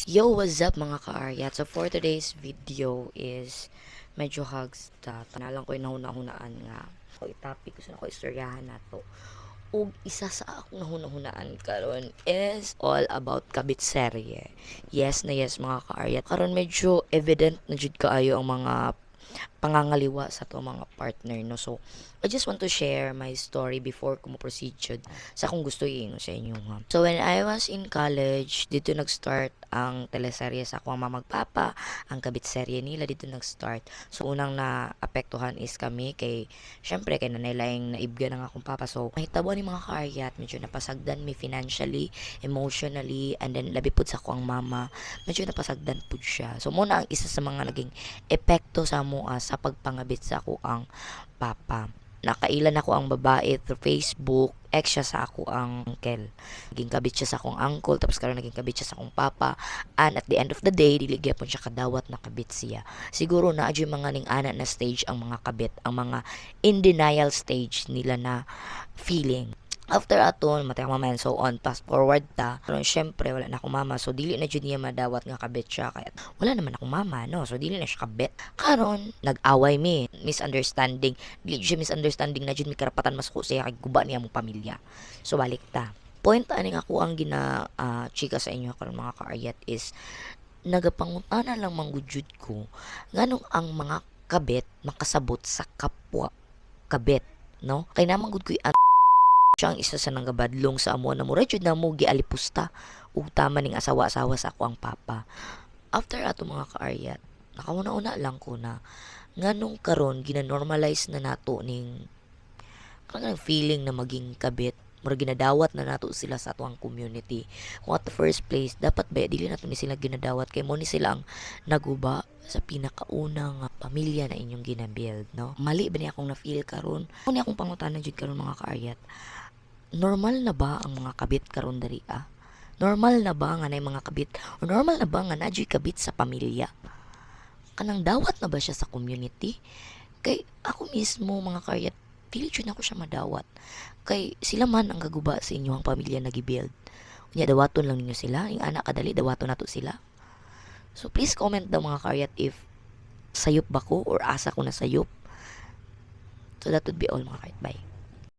Yo, what's up mga ka-Aryat? So for today's video is medyo hugs ta. Tanalang ko nahuna-hunaan nga. O topic gusto na ko istoryahan na to. Ug isa sa akong nahuna-hunaan karon is all about kabit serye. Yes na yes mga ka-Aryat. Karon medyo evident na jud kaayo ang mga pangangaliwa sa to mga partner no. So I just want to share my story before ko mo proceed jud sa akong gusto iingon sa inyo ha. So when I was in college, dito nag-start ang teleserye sa akong mamagpapa, ang kabit serye nila dito nag-start. So unang na apektuhan is kami kay syempre kay nanaylaing naibga ng akong papa. So mahitabo ni mga kaayat, medyo napasagdan mi financially, emotionally, and then labi pud sa akong mama, medyo napasagdan pud siya. So muna ang isa sa mga naging epekto sa mua sa pagpangabit sa ako ang papa. Nakailan ako ang babae through Facebook, ex siya sa ako ang uncle. Naging kabit siya sa akong uncle, tapos karon naging kabit siya sa akong papa. And at the end of the day, dili gyapon siya kadawat na kabit siya. Siguro na adyo mga ning ana na stage ang mga kabit, ang mga in denial stage nila na feeling. After aton, matay ang mama and so on, fast forward ta. Karon syempre wala na akong mama, so dili na jud niya madawat nga kabit siya kaya wala naman akong mama, no. So dili na siya kabit. Karon nag-away mi, misunderstanding. Dili jud siya misunderstanding na jud mi karapatan masuko siya kay guba niya mong pamilya. So balik ta. Point aning ako ang gina chika sa inyo karon mga ka-Aryat is nagapangutana lang manggujud ko nganong ang mga kabit makasabot sa kapwa kabit, no. Kay naman gud ko siya ang isa sa nanggabadlong sa amo na mura jud na mo gialipusta ug tama ning asawa-asawa sa ako ang papa. After ato mga ka-Aryat, nakauna-una lang ko na nganong karon gina-normalize na nato ning kanang feeling na maging kabit, mura ginadawat na nato sila sa atuang community. Kung at the first place dapat ba dili nato ni sila ginadawat kay mo ni sila ang naguba sa pinakaunang pamilya na inyong ginabuild, no. Mali ba ni akong na feel karon? Kung akong pangutanan jud karon mga ka-Aryat, normal na ba ang mga kabit karon diri ah? Normal na ba nga nay mga kabit? O normal na ba nga nadyo'y kabit sa pamilya? Kanang dawat na ba siya sa community? Kay ako mismo mga karyat, pili jud na ko siya madawat. Kay sila man ang gaguba sa inyo ang pamilya na gibuild. Unya dawaton lang ninyo sila, yung anak kadali dawaton nato sila. So please comment daw mga karyat if sayop ba ko or asa ko na sayop. So that would be all mga karyat. Bye.